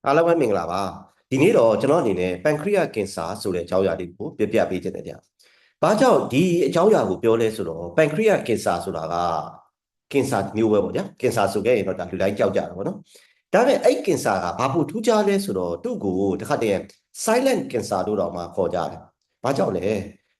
အားလုံးပဲမင်္ဂလာပါဒီနေ့တော့ကျွန်တော်အနေနဲ့ pancreas cancer ဆိုတဲ့အကြောင်းအရာလေးကိုပြပြပေးချင်တယ်ဗျ။ဘာကြောင့်ဒီအကြောင်းအရာကိုပြောလဲဆိုတော့ pancreas cancer ဆိုတာက cancer မျိုးပဲပေါ့ဗျာ။ cancer ဆိုခဲ့ရင်တော့ဒါလူတိုင်းကြောက်ကြတာပေါ့နော်။ဒါပေမဲ့အဲ့ cancer ကဘာဖို့ထူးခြားလဲဆိုတော့သူ့ကိုတစ်ခါတည်း silent cancer လို့တော့မှခေါ်ကြတယ်။ဘာကြောင့်လဲ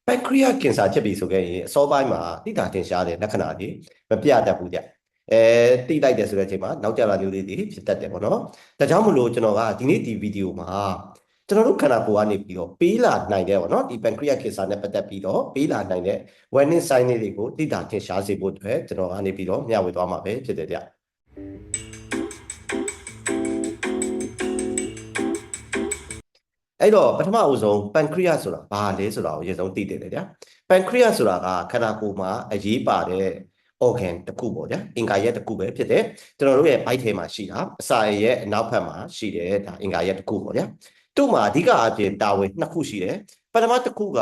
pancreas cancer ဖြစ်ပြီဆိုခဲ့ရင်အစောပိုင်းမှာတိတာထင်ရှားတဲ့လက္ခဏာတွေမပြတတ်ဘူးဗျ။တိလိုက်တယ်ဆိုတဲ့အချိန်မှာနောက်ကျလာမျိုးလေးတွေဖြစ်တတ်တယ်ပေါ့နော်။ဒါကြောင့်မလို့ကျွန်တော်ကဒီနေ့ဒီဗီဒီယိုမှာကျွန်တော်တို့ခန္ဓာကိုယ်ကနေပြီးတော့ပေးလာနိုင်တဲ့ပေါ့နော်ဒီ pancreas cancer နဲ့ပတ်သက်ပြီးတော့ပေးလာနိုင်တဲ့ warning sign တွေကိုတိတာထင်ရှားစေဖို့အတွက်ကျွန်တော်ကနေပြီးတော့မျှဝေသွားမှာပဲဖြစ်တယ်ဗျအဲ့တော့ပထမအဦးဆုံး pancreas ဆိုတာဘာလဲဆိုတာကိုအရင်ဆုံးသိတယ်ဗျာ pancreas ဆိုတာကခန္ဓာကိုယ်မှာအရေးပါတဲ့ organ တစ်ခုပေါ့ဗျာအင်္ဂါရက်တစ်ခုပဲဖြစ်တယ်ကျွန်တော်တို့ရဲ့ bite ထဲမှာရှိတာအစာရဲ့အနောက်ဘက်မှာရှိတယ်ဒါအင်္ဂါရက်တစ်ခုပေါ့ဗျာသူ့မှာအဓိကအပြင်တာဝန်နှစ်ခုရှိတယ်ပထမတစ်ခုက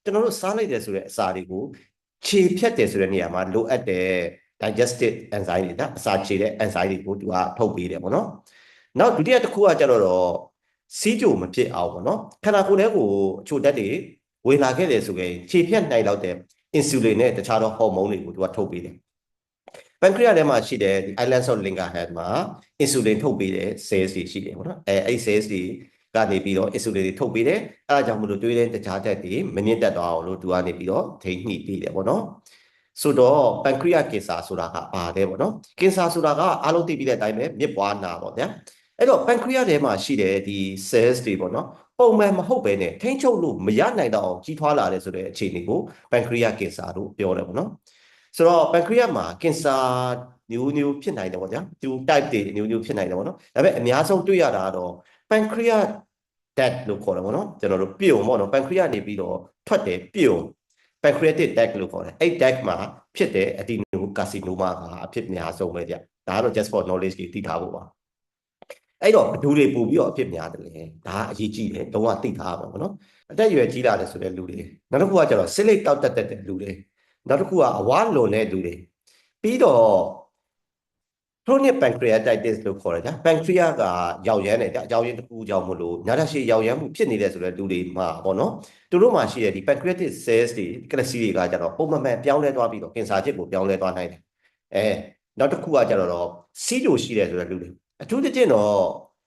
ကျွန်တော်တို့စားလိုက်တယ်ဆိုတဲ့အစာတွေကိုခြေဖြတ်တယ်ဆိုတဲ့နေရာမှာလိုအပ်တဲ့ digestive enzyme တွေဒါအစာခြေတဲ့ enzyme တွေကိုသူကထုတ်ပေးတယ်ပေါ့နော်နောက်ဒုတိယတစ်ခုကကျတော့စီးကြိုမဖြစ်အောင်ပေါ့နော်ခန္ဓာကိုယ်ထဲကိုအချို့ဓာတ်တွေဝင်လာခဲ့တယ်ဆိုရင်ခြေဖြတ်နိုင်တော့တဲ့ insulin နဲ့တခြားသောဟော်မုန်းတွေကိုသူကထုတ်ပေးတယ်။ pancreas ထဲမှာရှိတဲ့ islands of Langerhans မှာ insulin ထုတ်ပေးတဲ့ cells တွေရှိတယ်ပေါ့နော်။အဲ့ cells တွေကနေပြီးတော့ insulin တွေထုတ်ပေးတယ်။အဲဒါကြောင့်မလို့တွေးတဲ့တခြားဓာတ်တွေမမြင့်တက်သွားအောင်လို့သူကနေပြီးတော့ထိန်းညှိပေးတယ်ပေါ့နော်။ဆိုတော့ pancreas cancer ဆိုတာကဘာလဲပေါ့နော်။ cancer ဆိုတာကအားလုံးသိပြီးတဲ့အတိုင်းပဲမြစ်ပွားနာပေါ့ဗျာ။အဲ့တော့ pancreas ထဲမှာရှိတဲ့ဒီ cells တွေပေါ့နော်။ပုံမှန်မဟုတ်ပဲနဲ့ထိန်းချုပ်လို့မရနိုင်တော့အောင်ကြီးထွားလာတဲ့ဆိုတဲ့အခြေအနေကို pancreas cancer လို့ပြောတယ်ပေါ့နော်ဆိုတော့ pancreas မှာ cancer မျိုးဖြစ်နိုင်တယ်ပေါ့ဗျာသူ type တွေမျိုးဖြစ်နိုင်တယ်ပေါ့နော်ဒါပေမဲ့အများဆုံးတွေ့ရတာကတော့ pancreas duct လို့ခေါ်တယ်ပေါ့နော်ကျွန်တော်တို့ပြုံပေါ့နော် pancreas နေပြီးတော့ထွက်တယ်ပြုံ pancreatic duct လို့ခေါ်တယ်အဲ့ duct မှာဖြစ်တဲ့ adenocarcinoma ကအဖြစ်အများဆုံးပဲဗျဒါကတော့ just for knowledge ကြီးသိထားဖို့ပါအဲ့တော့ဘယ်သူတွေပို့ပြီးတော့အဖြစ်များတယ်လဲဒါအရေးကြီးတယ်တော့သိထားပါဘောနော်အသက်အရွယ်ကြီးလာတယ်ဆိုတဲ့လူတွေနောက်တစ်ခုကကျတော့ silate တောက်တက်တဲ့လူတွေနောက်တစ်ခုကအဝါလွန်တဲ့လူတွေပြီးတော့ chronic pancreatitis လို့ခေါ်တယ်ဗျာ pancreas ကရောက်ရမ်းတယ်ဗျာအကြောင်းရင်းတစ်ခုကြောင့်မလို့ညာတာရှည်ရောက်ရမ်းမှုဖြစ်နေတဲ့ဆိုတဲ့လူတွေမှာပေါ့နော်သူတို့မှာရှိတဲ့ဒီ pancreatic cells တွေကလစီတွေကကျတော့ပုံမှန်ပြောင်းလဲသွားပြီးတော့ကင်ဆာချစ်ကိုပြောင်းလဲသွားနိုင်တယ်နောက်တစ်ခုကကျတော့စီးကြိုရှိတယ်ဆိုတဲ့လူတွေအထူးသဖြင့်တော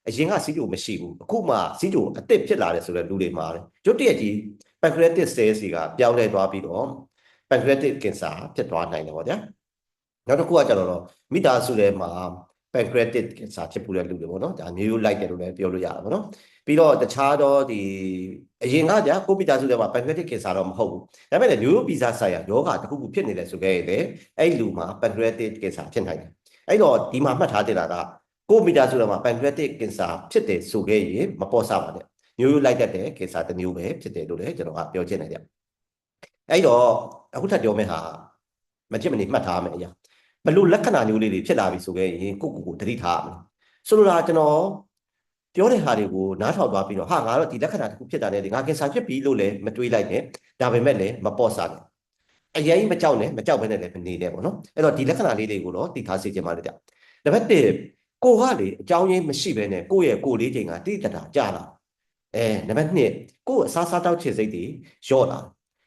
့အရင်ကစီးကြိုမရှိဘူးအခုမှစီးကြိုအသစ်ဖြစ်လာတယ်ဆိုတဲ့လူတွေမှာရုတ်တရက်ကြီး pancreatic cells တွေကပြောင်းလဲသွားပြီးတော့ pancreatic cancer ဖြစ်သွားနိုင်တယ်ပေါ့ဗျာနောက်တစ်ခုကကျတော့မိသားစုထဲမှာ pancreatic cancer ဖြစ်ပူတဲ့လူတွေပေါ့နော်ဒါမျိုးလိုက်တယ်လို့လည်းပြောလို့ရတာပေါ့နော်ပြီးတော့တခြားတော့ဒီအရင်ကကြာကိုမိသားစုထဲမှာ pancreatic cancer တော့မဟုတ်ဘူးဒါပေမဲ့လည်းမျိုးဗီဇဆိုင်ရာယောဂတစ်ခုခုဖြစ်နေတယ်ဆိုခဲ့ရင်လည်းအဲ့လူမှာ pancreatic cancer ဖြစ်နိုင်တယ်အဲ့တော့ဒီမှာမှတ်ထားတင်တာကကိုမိသားစုထဲမှာ pancreatic cancer ဖြစ်တယ်ဆိုခဲ့ရင်မပေါ်ဆပါနဲ့မျိုးလိုက်တတ်တဲ့ cancer တစ်မျိုးပဲဖြစ်တယ်လို့လည်းကျွန်တော်ကပြောချင်တယ်ဗျအဲ့တော့အခုထပ်ပြောမယ့်ဟာမချစ်မနေမှတ်ထားမယ်အရာဘလို့လက္ခဏာမျိုးလေးတွေဖြစ်လာပြီဆိုခဲ့ရင်ကိုသတိထားရမယ်ဆိုလိုတာကျွန်တော်ပြောတဲ့ဟာတွေကိုနားထောင်သွားပြီးတော့ဟာငါတော့ဒီလက္ခဏာတစ်ခုဖြစ်တာနဲ့ငါကင်ဆာဖြစ်ပြီလို့လည်းမတွေးလိုက်နဲ့ဒါပေမဲ့လည်းမပေါ့ဆနဲ့အရင်မကြောက်နဲ့မကြောက်ဘဲနဲ့လည်းမနေနဲ့ပေါ့နော်အဲ့တော့ဒီလက္ခဏာလေးတွေကိုတော့သိထားစေချင်ပါတယ်ဗျနံပါတ်1ကိုကလေအကြောင်းရင်းမရှိဘဲနဲ့ကိုယ့်ရဲ့ကိုယ်လေးချိန်ကတိတတာကြာလာနံပါတ်2ကိုယ့်အစားစားတောက်ချင်စိတ်တွေလျော့လာ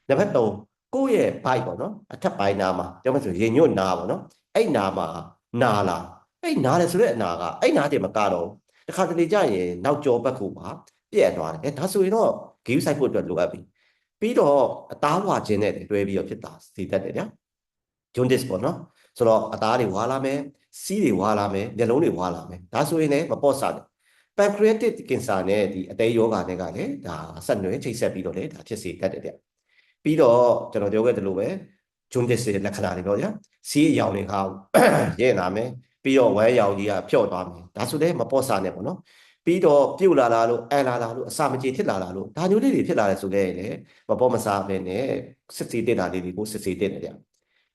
နံပါတ်3ကိုယ့်ရဲ့ဘိုက်ပေါ့နော်အထက်ပိုင်းနာမှာပြောမှဆိုရင်ညွတ်နာပေါ့နော်အဲ့နာမှာနာလာအဲ့နာတယ်ဆိုတဲ့အနာကအဲ့နာတယ်မကတော့တခါတလေကြာရင်နောက်ကျောဘက်ကိုပါပြက်သွားတယ်ဒါဆိုရင်တော့ဂိမ်းဆိုင်ဖို့အတွက်လိုအပ်ပြီပြီးတော့အသားဝါခြင်းနဲ့တွဲပြီးတော့ဖြစ်တာစီတတ်တယ်ဗျာဂျွန်ဒစ်ပေါ့နော်ဆိုတော့အသားတွေဝါလာမယ်စီးတွေဝါလာမယ်မျက်လုံးတွေဝါလာမယ်ဒါဆိုရင်လည်းမပေါ့ဆတယ်pancreatic cancer နဲ့ဒီအသေးယောဂါတွေကလည်းဒါဆက်နွယ်ချိတ်ဆက်ပြီးတော့လည်းဒါဖြစ်စေတတ်တယ်ဗျပြီးတော့ကျွန်တော်ပြောခဲ့သလိုပဲဂျွန်ဒစ်ရဲ့လက္ခဏာတွေပေါ့ဗျာစီးအရောင်တွေကရဲလာမယ်ပြီးတော့ဝမ်းရောင်ကြီးကဖြော့သွားမယ်ဒါဆိုလည်းမပေါ့ဆနဲ့ပေါ့နော်ပြီးတော့ပြုတ်လာလာလို့အန်လာလာလို့အစာမကြေဖြစ်လာလာလို့ဒါမျိုးလေးတွေဖြစ်လာတယ်ဆိုလည်းမပေါ့မစားပဲနဲ့စစ်စေးတက်တာလေးတွေကိုစစ်စေးတက်တယ်ဗျ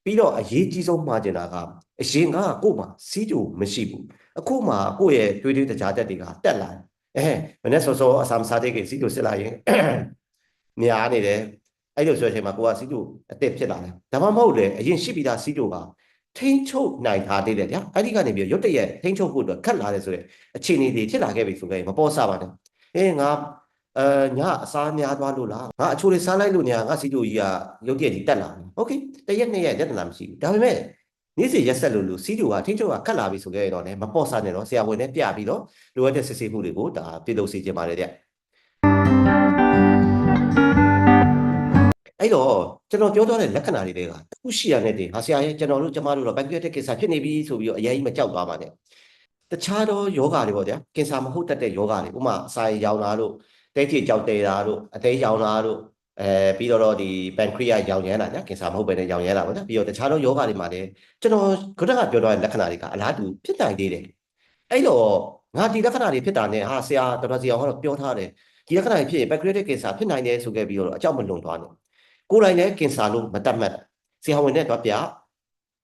ပြီးတော့အရေးကြီးဆုံးမှာကျင်တာကအရင်ကကို့မှာစီးကြိုမရှိဘူးအခုမှကိုယ့်ရဲ့တွေးတကြားတက်တွေကတက်လာမနေ့စောစောအစာမစားတဲ့ကစီးကြိုစစ်လာရင်များနေတယ်အဲ့လိုဆိုတဲ့အချိန်မှာကိုကစီးကြိုအသက်ဖြစ်လာတယ်ဒါမှမဟုတ်လေအရင်ရှိပြီးသားစီးကြိုက ထိန်းချုပ်နိုင်ထားသေးတယ်ဗျာအဲ့ဒီကနေပြီးရုတ်တရက်ထိန်းချုပ်ဖို့အတွက်ခက်လာတယ်ဆိုတဲ့အခြေအနေတွေဖြစ်လာခဲ့ပြီဆိုရင်မပေါ်စားပါနဲ့ငါညအစားများသွားလို့လားငါအချိုတွေစားလိုက်လို့ညာငါစီတိုကြီးကရုတ်တရက်ကြီးတက်လာတယ်โอเคတရက်နှစ်ရက်တက်လာမရှိဘူးဒါပေမဲ့နေ့စဉ်ရက်ဆက်လို့စီတိုကထိန်းချုပ်ကခက်လာပြီဆိုခဲ့တော့လည်းမပေါ်စားနဲ့တော့ဆရာဝန်နဲ့ပြပြီးတော့လိုအပ်တဲ့စစ်ဆေးမှုတွေကိုဒါပြုလုပ်စေချင်ပါတယ်ဗျအဲ့တော့ကျွန်တော်ပြောသွားတဲ့လက္ခဏာတွေတွေကတခုရှိရတဲ့တင်ဟာဆရာရဲ့ကျွန်တော်တို့ကျမတို့တော့ pancreatic cancer ဖြစ်နေပြီဆိုပြီးတော့အရင်ကြီးမကြောက်သွားပါနဲ့တခြားသောယောဂတွေပေါ့ဗျာကင်ဆာမဟုတ်တတ်တဲ့ယောဂတွေဥပမာအစာရောင်တာတို့တဲချေကြောက်တဲတာတို့အသေးရောင်တာတို့ပြီးတော့ဒီ pancreas ရောင်ရမ်းတာညကင်ဆာမဟုတ်ပဲနဲ့ရောင်ရမ်းတာပေါ့နော်ပြီးတော့တခြားသောယောဂတွေမှာလည်းကျွန်တော်ခုနကပြောသွားတဲ့လက္ခဏာတွေကအလားတူဖြစ်နိုင်သေးတယ်အဲ့တော့ငါဒီလက္ခဏာတွေဖြစ်တာနဲ့ဟာဆရာတော်တော်စီအောင်ကတော့ပြောထားတယ်ဒီလက္ခဏာတွေဖြစ်ရင် pancreatic cancer ဖြစ်နိုင်တယ်ဆိုခဲ့ပြီးတော့အကြောက်မလွန်သွားနဲ့ကိုယ်တိုင်လည်းကင်ဆာလို့မတတ်မှတ်ဆရာဝန်နဲ့တော့ပြ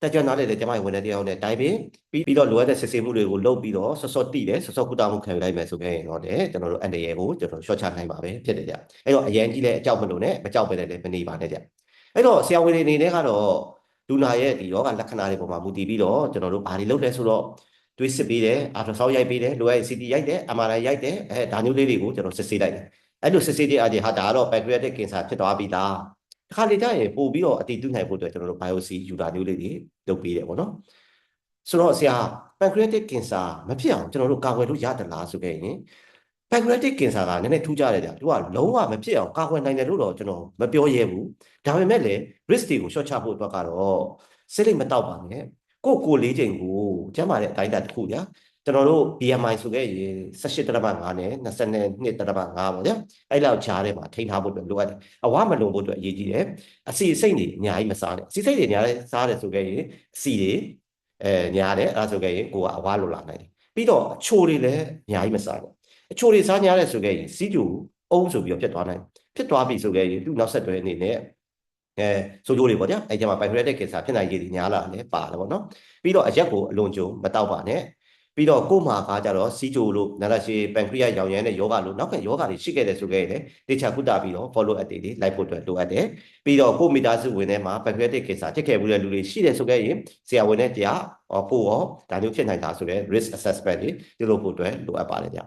တက်ကြွနားလေကျမရဲ့ဝန်ထမ်းတရားနဲ့တိုင်းပြီးတော့လိုအပ်တဲ့စစ်ဆေးမှုတွေကိုလုပ်ပြီးတော့စောစောတိတယ်စောစောကုသမှုခံယူလိုက်မယ်ဆိုရင်တော့ကျွန်တော်တို့အန်တရယ်ကိုကျွန်တော်ရှော့ချနိုင်ပါပဲဖြစ်တယ်ကြအဲ့တော့အရန်ကြီးလည်းအကြောက်မလို့နဲ့မကြောက်ပဲလည်းမနေပါနဲ့ကြအဲ့တော့ဆရာဝန်တွေအနေနဲ့ကတော့လူနာရဲ့ဒီယောဂလက္ခဏာတွေပေါ်မှာမူတည်ပြီးတော့ကျွန်တော်တို့ဘာတွေလုပ်လဲဆိုတော့တွေးစစ်ပေးတယ်အာထရာဆောင်းရိုက်ပေးတယ်လိုအပ်ရင် CT ရိုက်တယ် MRI ရိုက်တယ်ဒါမျိုးလေးတွေကိုကျွန်တော်စစ်ဆေးလိုက်တယ်အဲ့လိုစစ်ဆေးတဲ့အားဖြင့်ဟာဒါကတော့ pancreatic cancer ဖြစ်သွားပြီလားတစ်ခါလေကြာရင်ပို့ပြီးတော့အတည်ပြုနိုင်ဖို့အတွက်ကျွန်တော်တို့ biopsy ယူတာမျိုးလေးတွေလုပ်ပေးတယ်ပေါ့နော်ဆိုတော့ဆရာ pancreatic cancer မဖြစ်အောင်ကျွန်တော်တို့ကာကွယ်လို့ရတယ်လားဆိုခဲ့ရင် pancreatic cancer ကနည်းနည်းထူးခြားတယ်ဗျာသူကလုံးဝမဖြစ်အောင်ကာကွယ်နိုင်တယ်လို့တော့ကျွန်တော်မပြောရဲဘူးဒါပေမဲ့လည်း risk တွေကို short ချဖို့အတွက်ကတော့စိတ်လိမ့်မတောက်ပါနဲ့ကိုလေးချိန်ကိုကျန်းမာတဲ့အတိုင်းအတာတစ်ခုဗျာကျွန်တော်တို့ BMI ဆိုခဲ့ရင်18.5နဲ့22.5ပေါ့ဗျာအဲ့လောက်ချားထဲမှာထိန်းထားဖို့အတွက်လိုအပ်တယ်အဝမလုံဖို့အတွက်အရေးကြီးတယ်အစီစိတ်တွေအများကြီးမစားနဲ့အစီစိတ်တွေအများကြီးစားတယ်ဆိုခဲ့ရင်အစီတွေညားတယ်အဲ့ဒါဆိုခဲ့ရင်ကိုကအဝလိုလာနိုင်တယ်ပြီးတော့အချိုတွေလည်းအများကြီးမစားနဲ့အချိုတွေစားညားတယ်ဆိုခဲ့ရင်စီးကျူအုံးဆိုပြီးတော့ဖြစ်သွားနိုင်ဖြစ်သွားပြီဆိုခဲ့ရင်သူ့နောက်ဆက်တွဲအနေနဲ့ဆိုကြိုးတွေပေါ့ဗျာအဲ့ကျမှ pancreatic cancer ဖြစ်နိုင်ရည်တွေညားလာတယ်ပါတယ်ပေါ့နော်ပြီးတော့အရက်ကိုအလွန်ကြုံမတောက်ပါနဲ့ပြီးတော့ကို့မှာကကြတော့စီးကြိုလို့နာတာရှည် pancreas ရောင်ရမ်းတဲ့ယောဂလို့နောက်ကယောဂတွေရှိခဲ့တယ်ဆိုခဲ့ရင်လည်းတေချာကုသပြီးတော့ follow up တွေလိုက်ဖို့အတွက်လိုအပ်တယ်ပြီးတော့ကို့မိသားစုဝင်ထဲမှာ pancreatic cancer ဖြစ်ခဲ့မှုတဲ့လူတွေရှိတယ်ဆိုခဲ့ရင်ဆရာဝန်နဲ့တရားကိုရောဒါမျိုးဖြစ်နိုင်တာဆိုတဲ့ risk assessment တွေပြုလုပ်ဖို့အတွက်လိုအပ်ပါတယ်ဗျ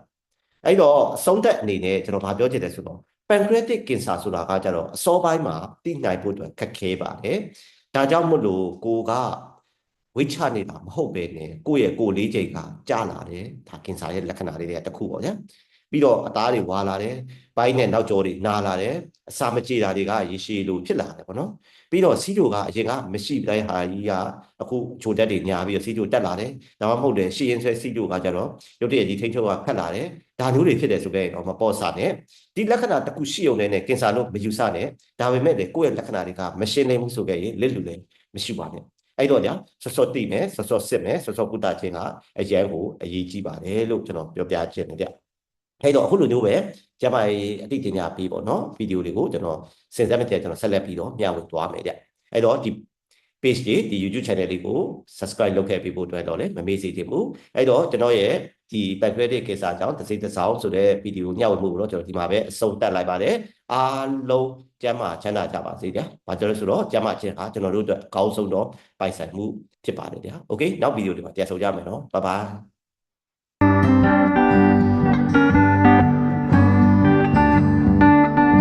အဲ့တော့အဆုံးသက်အနေနဲ့ကျွန်တော်ဗာပြောချင်တယ်ဆိုတော့ pancreatic cancer ဆိုတာကကြတော့အစောပိုင်းမှာသိနိုင်ဖို့အတွက်ခက်ခဲပါတယ်ဒါကြောင့်မို့လို့ကိုကဝိချနေတာမဟုတ်ပဲနဲ့ကိုယ့်ရဲ့ကိုယ်လေးချိန်ကကြာလာတယ်ဒါကင်ဆာရဲ့လက္ခဏာလေးတွေကတစ်ခုပေါ့ဗျာပြီးတော့အသားတွေဝါလာတယ်ဘိုင်းနဲ့နောက်ကျောတွေနာလာတယ်အစာမကြေတာတွေကရေရှည်လို့ဖြစ်လာတယ်ပေါ့နော်ပြီးတော့စီးတိုကအရင်ကမရှိတိုင်းဟာကြီးကအခုဂျိုတက်တွေညာပြီးတော့စီးတိုတက်လာတယ်ဒါမှမဟုတ်တယ်ရှည်ရင်ဆွဲစီးတိုကကြတော့ရုတ်တရက်ကြီးထိန်းချုပ်ကခတ်လာတယ်ဒါမျိုးတွေဖြစ်တယ်ဆိုကြရင်တော့မပေါ်စားနဲ့ဒီလက္ခဏာတစ်ခုရှိုံနဲ့ကင်ဆာလို့မယူဆနဲ့ဒါပေမဲ့လေကိုယ့်ရဲ့လက္ခဏာတွေကမရှင်းလင်းဘူးဆိုကြရင်လက်လူလည်းမရှိပါနဲ့အဲ့တော့ညာစောတိမယ်စောစစ်မယ်စောကုသခြင်းကအရန်ကိုအရေးကြီးပါတယ်လို့ကျွန်တော်ပြောပြခြင်းတယ်ဗျအဲ့တော့အခုလိုမျိုးပဲကျမရဲ့အသိပညာပေးပေါ့နော်ဗီဒီယိုတွေကိုကျွန်တော်စဉ်ဆက်မပြတ်ကျွန်တော်ဆက်လက်ပြီးတော့မျှဝေသွားမယ်ဗျအဲ့တော့ဒီ page ဒီ YouTube channel လေးကို subscribe လုပ်ခဲ့ပြီးဖို့အတွက်တော့လည်းမမေ့စေချင်ဘူးအဲ့တော့ကျွန်တော်ရဲ့ဒီ pancreatic cancer ကြောင့်တစ်စိတ်တစ်စောင်းဆိုတဲ့ဗီဒီယိုညှောက်မှုကိုတော့ကျွန်တော်ဒီမှာပဲအဆုံးသတ်လိုက်ပါတယ်အားလုံးကျမ်းမာချမ်းသာကြပါစေဗျာဘာကြောင့်လဲဆိုတော့ကျမ်းမာခြင်းဟာကျွန်တော်တို့အတွက်အကောင်းဆုံးတော့ပိုင်ဆိုင်မှုဖြစ်ပါတယ်ဗျာ okay နောက်ဗီဒီယိုတွေမှာပြန်ဆုံကြမယ်နော် bye bye